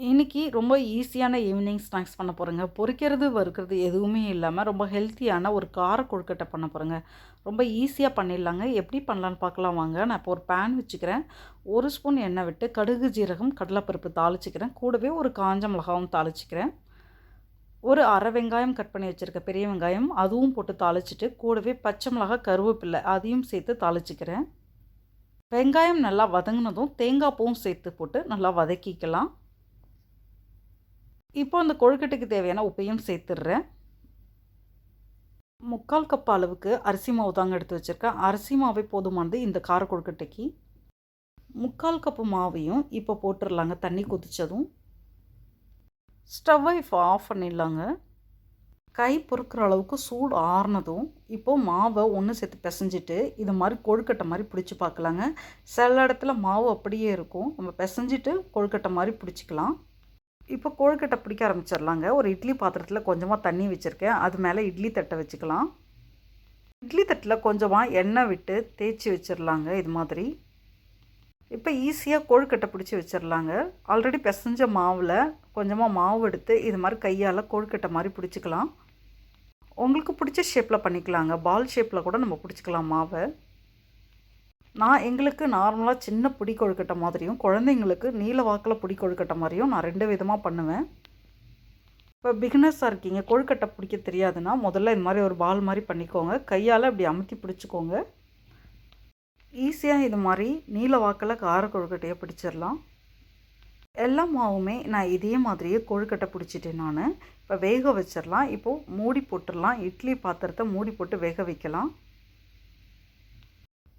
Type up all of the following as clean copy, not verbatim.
இன்னைக்கு ரொம்ப ஈஸியான ஈவினிங் ஸ்நாக்ஸ் பண்ண போகிறேங்க. பொரிக்கிறது வறுக்கிறது எதுவுமே இல்லாமல் ரொம்ப ஹெல்த்தியான ஒரு கார கொழுக்கட்டை பண்ண போகிறேங்க. ரொம்ப ஈஸியாக பண்ணிடலாங்க. எப்படி பண்ணலான்னு பார்க்கலாம் வாங்க. நான் இப்போ ஒரு பேன் வச்சுக்கிறேன். 1 ஸ்பூன் எண்ணெய் விட்டு கடுகு, ஜீரகம், கடலைப்பருப்பு தாளிச்சிக்கிறேன். கூடவே ஒரு காஞ்ச மிளகாவும் தாளிச்சிக்கிறேன். ஒரு அரை வெங்காயம் கட் பண்ணி வச்சுருக்கேன், பெரிய வெங்காயம் அதுவும் போட்டு தாளிச்சிட்டு, கூடவே பச்சை மிளகாய், கருவேப்பிலை அதையும் சேர்த்து தாளிச்சிக்கிறேன். வெங்காயம் நல்லா வதங்கினதும் தேங்காய் பூவும் சேர்த்து போட்டு நல்லா வதக்கிக்கலாம். இப்போ அந்த கொழுக்கட்டைக்கு தேவையான உப்பையும் சேர்த்துடுறேன். 3/4 கப் அளவுக்கு அரிசி மாவு தாங்க எடுத்து வச்சுருக்கேன். அரிசி மாவே போதுமானது இந்த கார கொழுக்கட்டைக்கு. 3/4 கப்பு மாவையும் இப்போ போட்டுடலாங்க. தண்ணி கொதித்ததும் ஸ்டவ்வை இப்போ ஆஃப் பண்ணிடலாங்க. கை பொறுக்கிற அளவுக்கு சூடு ஆறுனதும் இப்போது மாவை ஒன்று சேர்த்து பிசைஞ்சிட்டு இது மாதிரி கொழுக்கட்டை மாதிரி பிடிச்சி பார்க்கலாங்க. சில இடத்துல மாவு அப்படியே இருக்கும், நம்ம பிசைஞ்சிட்டு கொழுக்கட்டை மாதிரி பிடிச்சிக்கலாம். இப்போ கொழுக்கட்டை பிடிக்க ஆரம்பிச்சிடலாங்க. ஒரு இட்லி பாத்திரத்தில் கொஞ்சமாக தண்ணி வச்சுருக்கேன், அது மேலே இட்லி தட்டை வச்சுக்கலாம். இட்லி தட்டில் கொஞ்சமாக எண்ணெய் விட்டு தேய்ச்சி வச்சிடலாங்க. இது மாதிரி இப்போ ஈஸியாக கொழுக்கட்டை பிடிச்சி வச்சிடலாங்க. ஆல்ரெடி பிசைஞ்ச மாவில் கொஞ்சமாக மாவு எடுத்து இது மாதிரி கையால் கொழுக்கட்டை மாதிரி பிடிச்சிக்கலாம். உங்களுக்கு பிடிச்ச ஷேப்பில் பண்ணிக்கலாங்க. பால் ஷேப்பில் கூட நம்ம பிடிச்சிக்கலாம் மாவை. நான் எங்களுக்கு நார்மலாக சின்ன பிடி கொழுக்கட்டை மாதிரியும், குழந்தைங்களுக்கு நீல வாக்கில் பிடி கொழுக்கட்டை மாதிரியும் நான் 2 விதமாக பண்ணுவேன். இப்போ பிகினர்ஸாக இருக்கீங்க, கொழுக்கட்டை பிடிக்க தெரியாதுன்னா முதல்ல இது மாதிரி ஒரு பால் மாதிரி பண்ணிக்கோங்க. கையால் இப்படி அமுத்தி பிடிச்சிக்கோங்க. ஈஸியாக இது மாதிரி நீல வாக்கில் கார கொழுக்கட்டையை பிடிச்சிடலாம். எல்லா மாவுமே நான் இதே மாதிரியே கொழுக்கட்டை பிடிச்சிட்டேன் நான். இப்போ வேக வச்சிடலாம். இப்போது மூடி போட்டுடலாம். இட்லி பாத்திரத்தை மூடி போட்டு வேக வைக்கலாம்.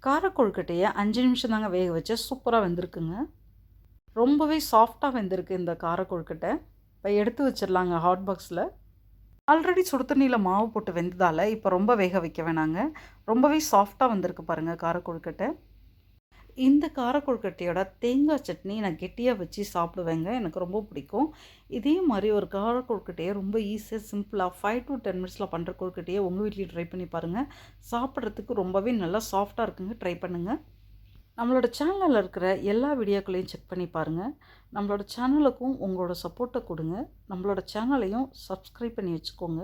கார கொழுக்கட்டையை 5 நிமிஷம் தாங்க வேக வச்சேன். சூப்பராக வெந்திருக்குங்க. ரொம்பவே சாஃப்டாக வெந்திருக்கு இந்த கார கொழுக்கட்டை. இப்போ எடுத்து வச்சிடலாங்க ஹாட் பாக்ஸில். ஆல்ரெடி சுடு தண்ணியில் மாவு போட்டு வெந்ததால் இப்போ ரொம்ப வேக வைக்க வேணாங்க. ரொம்பவே சாஃப்டாக வந்திருக்கு பாருங்கள் கார கொழுக்கட்டை. இந்த கார கொழுக்கட்டையோட தேங்காய் சட்னி நான் கெட்டியாக வச்சு சாப்பிடுவேங்க, எனக்கு ரொம்ப பிடிக்கும். இதே மாதிரி ஒரு கார கொழுக்கட்டையை ரொம்ப ஈஸியாக சிம்பிளாக 5 to 10 மினிட்ஸில் பண்ணுற கொழுக்கட்டையை உங்கள் வீட்லேயும் ட்ரை பண்ணி பாருங்கள். சாப்பிட்றதுக்கு ரொம்பவே நல்லா சாஃப்டாக இருக்குங்க. ட்ரை பண்ணுங்கள். நம்மளோட சேனலில் இருக்கிற எல்லா வீடியோக்களையும் செக் பண்ணி பாருங்கள். நம்மளோட சேனலுக்கும் உங்களோட சப்போர்ட்டை கொடுங்க. நம்மளோட சேனலையும் சப்ஸ்கிரைப் பண்ணி வச்சுக்கோங்க.